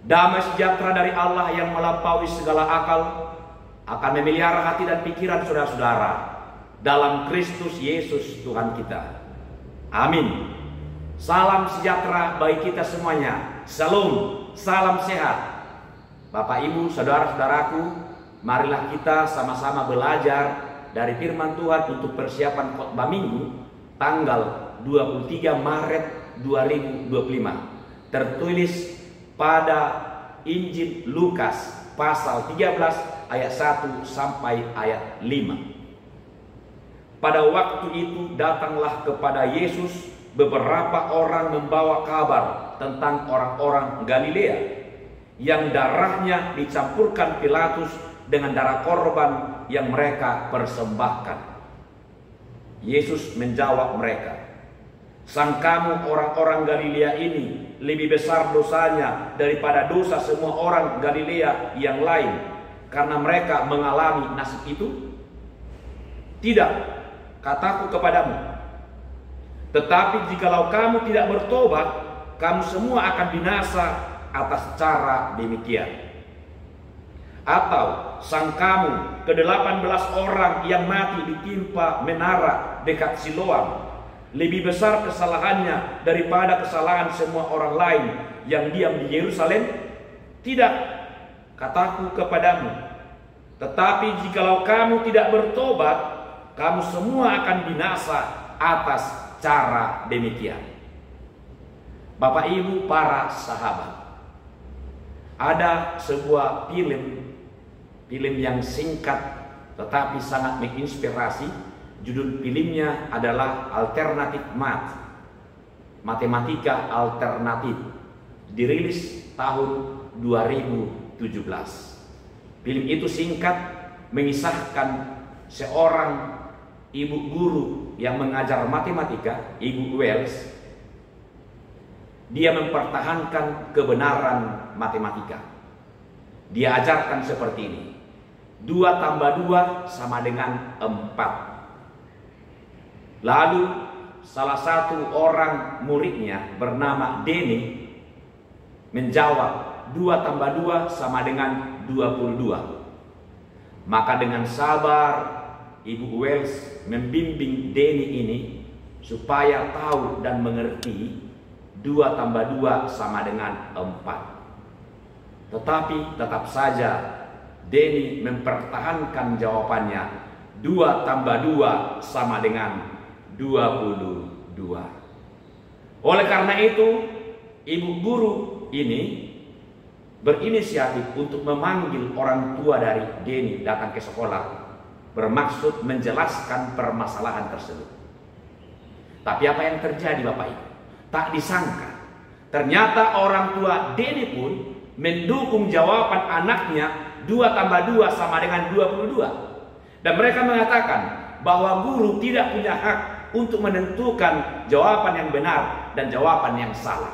Damai sejahtera dari Allah yang melampaui segala akal akan memelihara hati dan pikiran saudara-saudara dalam Kristus Yesus Tuhan kita. Amin. Salam sejahtera bagi kita semuanya. Shalom, salam sehat. Bapak, Ibu, saudara-saudaraku, marilah kita sama-sama belajar dari firman Tuhan untuk persiapan khotbah Minggu tanggal 23 Maret 2025. Tertulis pada Injil Lukas pasal 13 ayat 1 sampai ayat 5. Pada waktu itu datanglah kepada Yesus beberapa orang membawa kabar tentang orang-orang Galilea yang darahnya dicampurkan Pilatus dengan darah korban yang mereka persembahkan. Yesus menjawab mereka, "Sangkamu orang-orang Galilea ini lebih besar dosanya daripada dosa semua orang Galilea yang lain karena mereka mengalami nasib itu? Tidak, kataku kepadamu. Tetapi jikalau kamu tidak bertobat, kamu semua akan binasa atas cara demikian. Atau sangkamu ke-18 orang yang mati ditimpa menara dekat Siloam lebih besar kesalahannya daripada kesalahan semua orang lain yang diam di Yerusalem? Tidak, kataku kepadamu. Tetapi jikalau kamu tidak bertobat, kamu semua akan binasa atas cara demikian." Bapak, Ibu, para sahabat, ada sebuah film yang singkat tetapi sangat menginspirasi. Judul filmnya adalah Alternatif Math, Matematika Alternatif, dirilis tahun 2017. Film itu singkat mengisahkan seorang ibu guru yang mengajar matematika, Ibu Wells. Dia mempertahankan kebenaran matematika. Dia ajarkan seperti ini: 2 tambah 2 sama dengan 4. Lalu salah satu orang muridnya bernama Denny menjawab, 2 tambah 2 sama dengan 22. Maka dengan sabar Ibu Wells membimbing Denny ini supaya tahu dan mengerti 2 tambah 2 sama dengan 4. Tetapi tetap saja Denny mempertahankan jawabannya, 2 tambah 2 sama dengan 22. Oleh karena itu, ibu guru ini berinisiatif untuk memanggil orang tua dari Denny datang ke sekolah, bermaksud menjelaskan permasalahan tersebut. Tapi apa yang terjadi, Bapak Ibu? Tak disangka, ternyata orang tua Denny pun mendukung jawaban anaknya 2 tambah 2 sama dengan 22. Dan mereka mengatakan bahwa guru tidak punya hak untuk menentukan jawaban yang benar dan jawaban yang salah.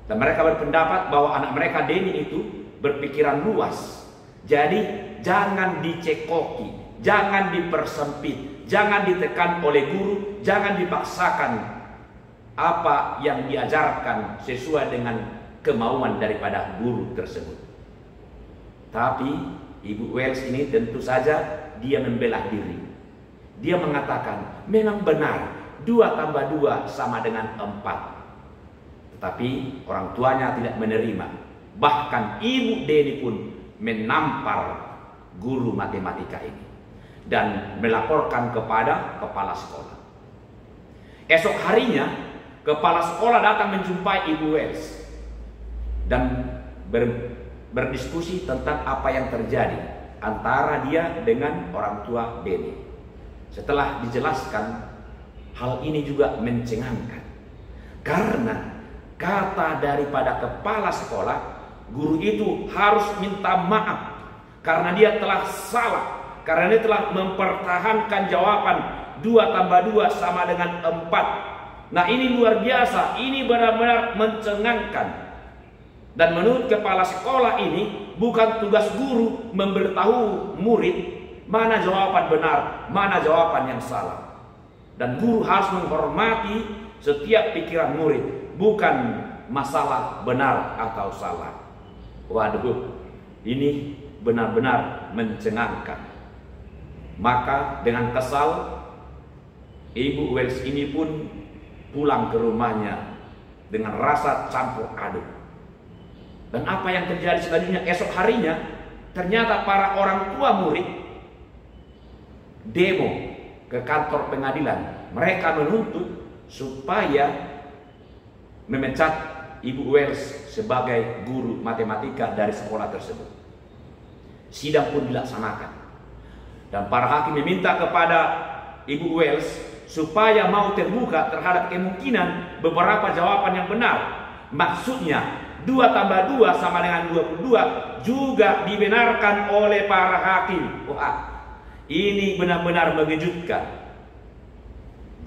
Dan mereka berpendapat bahwa anak mereka Denny itu berpikiran luas. Jadi jangan dicekoki, jangan dipersempit, jangan ditekan oleh guru, jangan dipaksakan apa yang diajarkan sesuai dengan kemauan daripada guru tersebut. Tapi Ibu Wells ini tentu saja dia membela diri. Dia mengatakan memang benar 2 tambah 2 sama dengan 4. Tetapi orang tuanya tidak menerima. Bahkan Ibu Denny pun menampar guru matematika ini dan melaporkan kepada kepala sekolah. Esok harinya kepala sekolah datang menjumpai Ibu Wells dan berdiskusi tentang apa yang terjadi antara dia dengan orang tua Denny. Setelah dijelaskan, hal ini juga mencengangkan karena kata daripada kepala sekolah, guru itu harus minta maaf karena dia telah salah, karena dia telah mempertahankan jawaban 2 tambah 2 sama dengan 4. Nah, ini luar biasa, ini benar-benar mencengangkan. Dan menurut kepala sekolah ini, bukan tugas guru memberitahu murid mana jawaban benar, mana jawaban yang salah. Dan guru harus menghormati setiap pikiran murid, bukan masalah benar atau salah. Waduh, ini benar-benar mencengangkan. Maka dengan kesal, Ibu Wells ini pun pulang ke rumahnya dengan rasa campur aduk. Dan apa yang terjadi selanjutnya, esok harinya ternyata para orang tua murid demo ke kantor pengadilan. Mereka menuntut supaya memecat Ibu Wells sebagai guru matematika dari sekolah tersebut. Sidang pun dilaksanakan, dan para hakim meminta kepada Ibu Wells supaya mau terbuka terhadap kemungkinan beberapa jawaban yang benar. Maksudnya 2 tambah 2 sama dengan 22 juga dibenarkan oleh para hakim. Wah, ini benar-benar mengejutkan.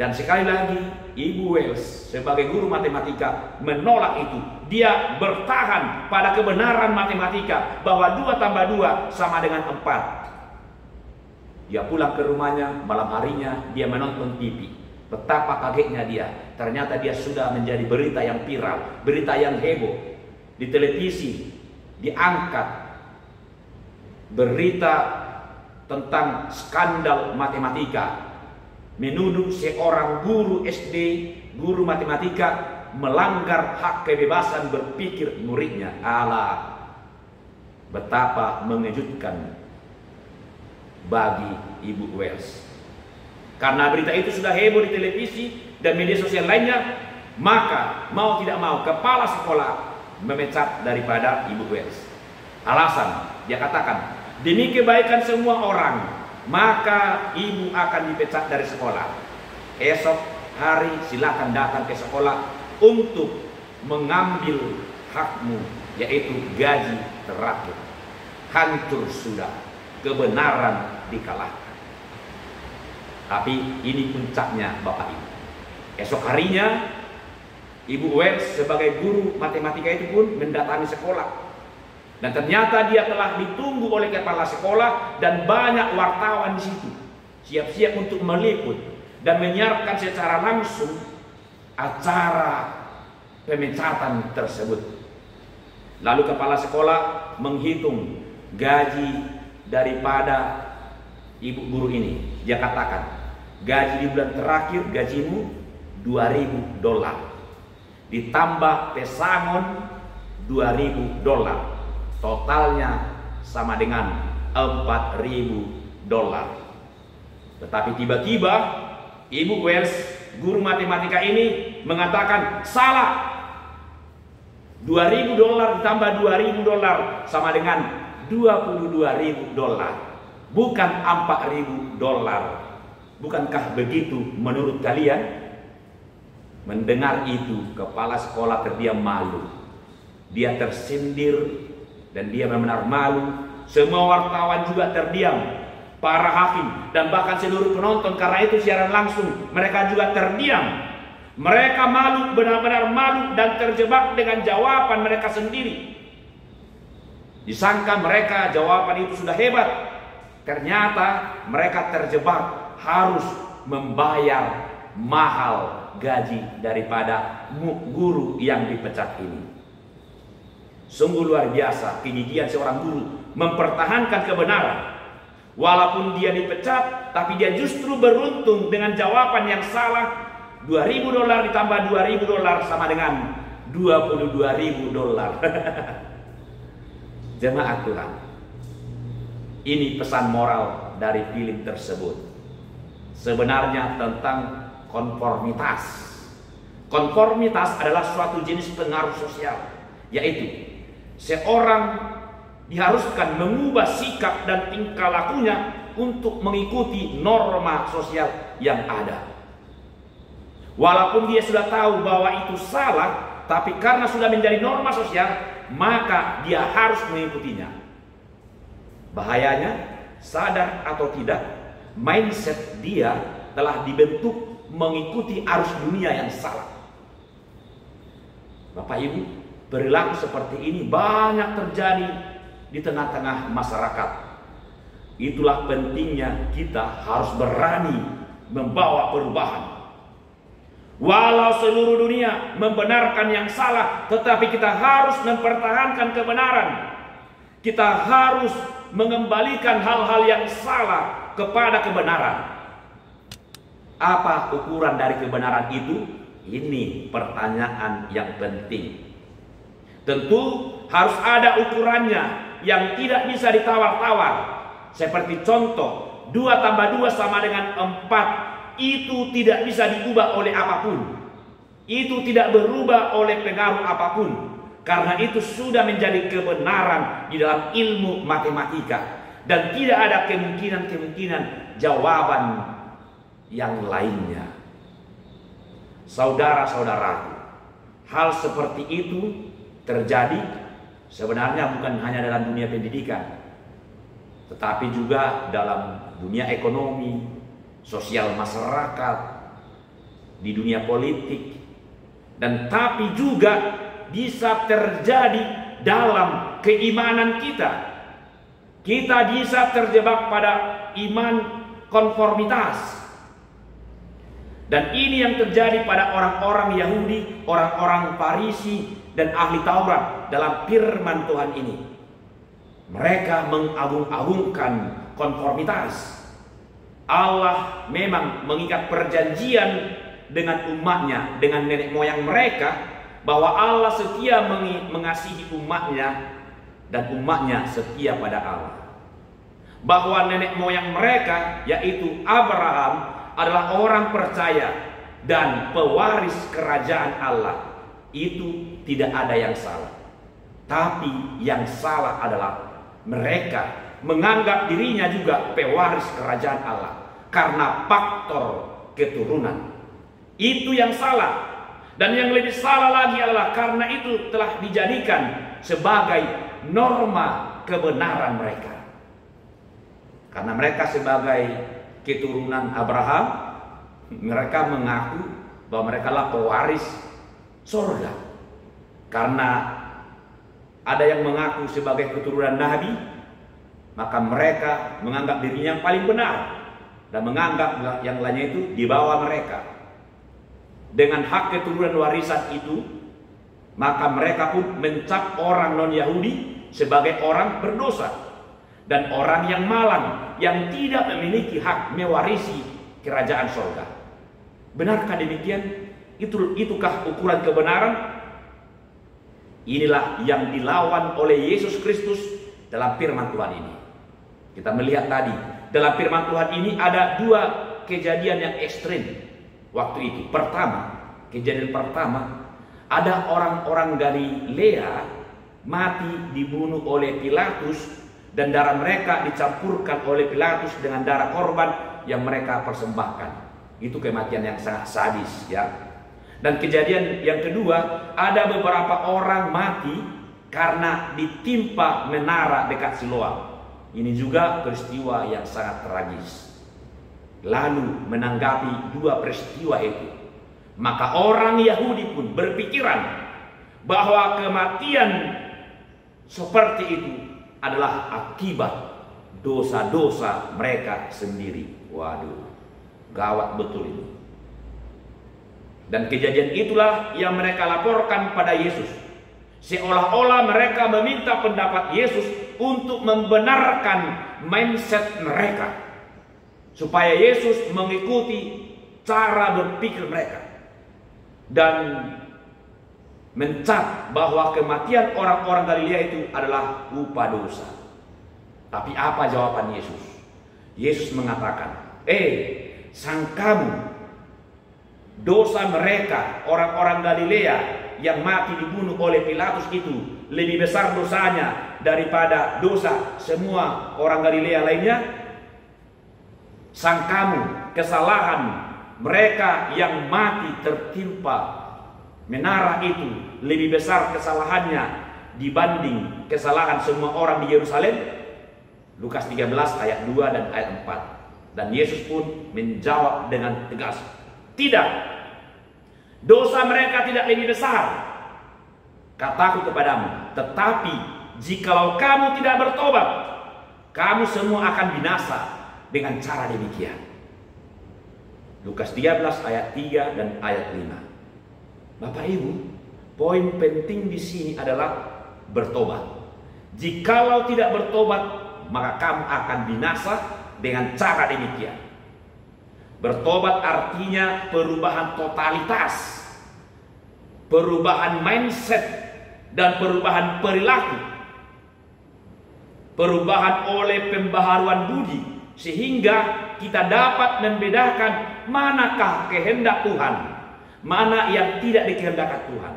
Dan sekali lagi, Ibu Wells sebagai guru matematika menolak itu. Dia bertahan pada kebenaran matematika bahwa 2 tambah 2 sama dengan 4. Dia pulang ke rumahnya, malam harinya dia menonton TV. Betapa kagetnya dia. Ternyata dia sudah menjadi berita yang viral, berita yang heboh. Di televisi diangkat berita tentang skandal matematika, menuduh seorang guru SD, guru matematika melanggar hak kebebasan berpikir muridnya. Alah, betapa mengejutkan bagi Ibu Wells. Karena berita itu sudah heboh di televisi dan media sosial lainnya, maka mau tidak mau kepala sekolah memecat daripada Ibu Wells. Alasan, dia katakan, demi kebaikan semua orang, maka ibu akan dipecat dari sekolah. Esok hari silakan datang ke sekolah untuk mengambil hakmu, yaitu gaji terakhir. Hancur sudah, kebenaran dikalahkan. Tapi ini puncaknya Bapak Ibu. Esok harinya Ibu Wells sebagai guru matematika itu pun mendatangi sekolah. Dan ternyata dia telah ditunggu oleh kepala sekolah dan banyak wartawan di situ, siap-siap untuk meliput dan menyiarkan secara langsung acara pemecatan tersebut. Lalu kepala sekolah menghitung gaji daripada ibu guru ini. Dia katakan, gaji di bulan terakhir gajimu $2.000, ditambah pesangon $2.000, totalnya sama dengan $4.000. Tetapi tiba-tiba Ibu Wells, guru matematika ini mengatakan salah. $2.000 ditambah $2.000 sama dengan $22.000, bukan $4.000. Bukankah begitu menurut kalian? Mendengar itu, kepala sekolah terdiam malu. Dia tersindir dan dia benar-benar malu. Semua wartawan juga terdiam, para hakim dan bahkan seluruh penonton, karena itu siaran langsung, mereka juga terdiam. Mereka malu, benar-benar malu dan terjebak dengan jawaban mereka sendiri. Disangka mereka jawaban itu sudah hebat, ternyata mereka terjebak harus membayar mahal gaji daripada guru yang dipecat ini. Sungguh luar biasa kegigihan seorang guru mempertahankan kebenaran. Walaupun dia dipecat, tapi dia justru beruntung dengan jawaban yang salah. $2.000 ditambah $2.000 sama dengan $22.000. Jemaat Tuhan, ini pesan moral dari film tersebut. Sebenarnya tentang konformitas. Konformitas adalah suatu jenis pengaruh sosial, yaitu seorang diharuskan mengubah sikap dan tingkah lakunya untuk mengikuti norma sosial yang ada. Walaupun dia sudah tahu bahwa itu salah, tapi karena sudah menjadi norma sosial, maka dia harus mengikutinya. Bahayanya, sadar atau tidak, mindset dia telah dibentuk mengikuti arus dunia yang salah. Bapak Ibu, perilaku seperti ini banyak terjadi di tengah-tengah masyarakat. Itulah pentingnya kita harus berani membawa perubahan. Walau seluruh dunia membenarkan yang salah, tetapi kita harus mempertahankan kebenaran. Kita harus mengembalikan hal-hal yang salah kepada kebenaran. Apa ukuran dari kebenaran itu? Ini pertanyaan yang penting. Tentu harus ada ukurannya yang tidak bisa ditawar-tawar. Seperti contoh, 2 tambah 2 sama dengan 4. Itu tidak bisa diubah oleh apapun. Itu tidak berubah oleh pengaruh apapun. Karena itu sudah menjadi kebenaran di dalam ilmu matematika. Dan tidak ada kemungkinan-kemungkinan jawaban yang lainnya. Saudara-saudaraku, hal seperti itu terjadi sebenarnya bukan hanya dalam dunia pendidikan, tetapi juga dalam dunia ekonomi, sosial masyarakat, di dunia politik, dan tapi juga bisa terjadi dalam keimanan kita. Kita bisa terjebak pada iman konformitas. Dan ini yang terjadi pada orang-orang Yahudi, orang-orang Farisi, dan ahli Taurat dalam firman Tuhan ini. Mereka mengagung-agungkan konformitas. Allah memang mengikat perjanjian dengan umatnya, dengan nenek moyang mereka, bahwa Allah setia mengasihi umatnya dan umatnya setia pada Allah. Bahwa nenek moyang mereka, yaitu Abraham, adalah orang percaya dan pewaris kerajaan Allah. Itu tidak ada yang salah. Tapi yang salah adalah mereka menganggap dirinya juga pewaris kerajaan Allah karena faktor keturunan. Itu yang salah. Dan yang lebih salah lagi adalah karena itu telah dijadikan sebagai norma kebenaran mereka. Karena mereka sebagai keturunan Abraham, mereka mengaku bahwa mereka lah pewaris surga. Karena ada yang mengaku sebagai keturunan Nabi, maka mereka menganggap dirinya yang paling benar dan menganggap yang lainnya itu di bawah mereka. Dengan hak keturunan warisan itu, maka mereka pun mencap orang non-Yahudi sebagai orang berdosa dan orang yang malang, yang tidak memiliki hak mewarisi kerajaan surga. Benarkah demikian? Itukah ukuran kebenaran? Inilah yang dilawan oleh Yesus Kristus dalam firman Tuhan ini. Kita melihat tadi, dalam firman Tuhan ini ada 2 kejadian yang ekstrim waktu itu. Pertama, kejadian pertama, ada orang-orang Galilea mati dibunuh oleh Pilatus, dan darah mereka dicampurkan oleh Pilatus dengan darah korban yang mereka persembahkan. Itu kematian yang sangat sadis, ya. Dan kejadian yang kedua, ada beberapa orang mati karena ditimpa menara dekat Siloam. Ini juga peristiwa yang sangat tragis. Lalu menanggapi 2 peristiwa itu, maka orang Yahudi pun berpikiran bahwa kematian seperti itu adalah akibat dosa-dosa mereka sendiri. Waduh, gawat betul itu. Dan kejadian itulah yang mereka laporkan pada Yesus. Seolah-olah mereka meminta pendapat Yesus untuk membenarkan mindset mereka, supaya Yesus mengikuti cara berpikir mereka dan mencap bahwa kematian orang-orang Galilea itu adalah upah dosa. Tapi apa jawaban Yesus? Yesus mengatakan, sangkamu dosa mereka, orang-orang Galilea yang mati dibunuh oleh Pilatus itu lebih besar dosanya daripada dosa semua orang Galilea lainnya? Sangkamu kesalahan mereka yang mati tertimpa menara itu lebih besar kesalahannya dibanding kesalahan semua orang di Yerusalem? Lukas 13 ayat 2 dan ayat 4. Dan Yesus pun menjawab dengan tegas, tidak. Dosa mereka tidak lebih besar, kataku kepadamu. Tetapi jikalau kamu tidak bertobat, kamu semua akan binasa dengan cara demikian. Lukas 13 ayat 3 dan ayat 5. Bapak Ibu, poin penting di sini adalah bertobat. Jikalau tidak bertobat, maka kamu akan binasa dengan cara demikian. Bertobat artinya perubahan totalitas, perubahan mindset, dan perubahan perilaku. Perubahan oleh pembaharuan budi, sehingga kita dapat membedakan manakah kehendak Tuhan, mana yang tidak dikehendaki Tuhan,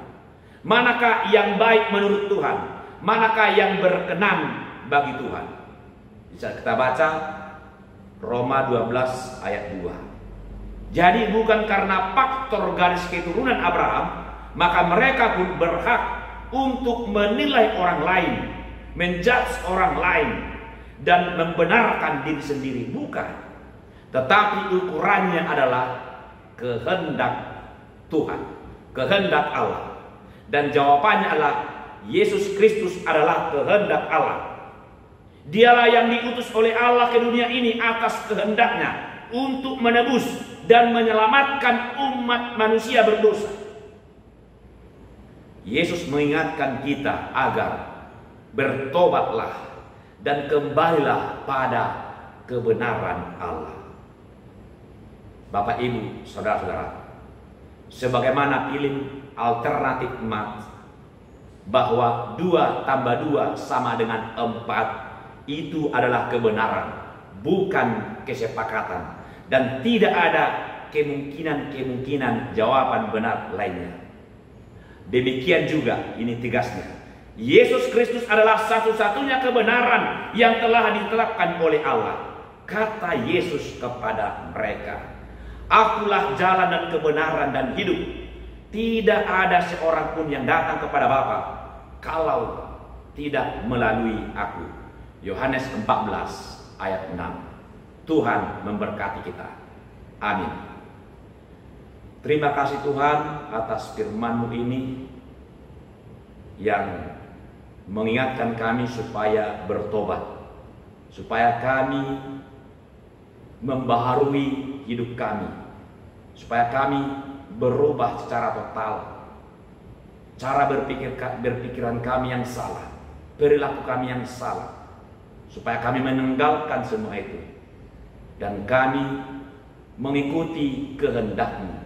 manakah yang baik menurut Tuhan, manakah yang berkenan bagi Tuhan. Bisa kita baca Roma 12 ayat 2. Jadi bukan karena faktor garis keturunan Abraham, maka mereka pun berhak untuk menilai orang lain, menjudge orang lain, dan membenarkan diri sendiri. Bukan. Tetapi ukurannya adalah kehendak Tuhan, kehendak Allah. Dan jawabannya adalah Yesus Kristus adalah kehendak Allah. Dialah yang diutus oleh Allah ke dunia ini atas kehendaknya untuk menebus dan menyelamatkan umat manusia berdosa. Yesus mengingatkan kita agar bertobatlah dan kembalilah pada kebenaran Allah. Bapak, Ibu, saudara-saudara, sebagaimana film alternatif Marx bahwa 2 tambah 2 sama dengan 4, itu adalah kebenaran, bukan kesepakatan, dan tidak ada kemungkinan jawaban benar lainnya. Demikian juga, ini tegasnya, Yesus Kristus adalah satu-satunya kebenaran yang telah ditetapkan oleh Allah. Kata Yesus kepada mereka, "Akulah jalan dan kebenaran dan hidup. Tidak ada seorang pun yang datang kepada Bapa kalau tidak melalui aku." Yohanes 14 ayat 6. Tuhan memberkati kita. Amin. Terima kasih Tuhan atas firman-Mu ini yang mengingatkan kami supaya bertobat, supaya kami membaharui hidup kami, supaya kami berubah secara total. Cara berpikiran kami yang salah, perilaku kami yang salah, supaya kami meninggalkan semua itu dan kami mengikuti kehendak-Mu.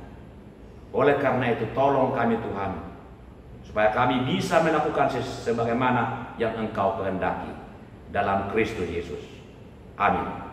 Oleh karena itu, tolong kami Tuhan, supaya kami bisa melakukan sebagaimana yang Engkau kehendaki dalam Kristus Yesus. Amin.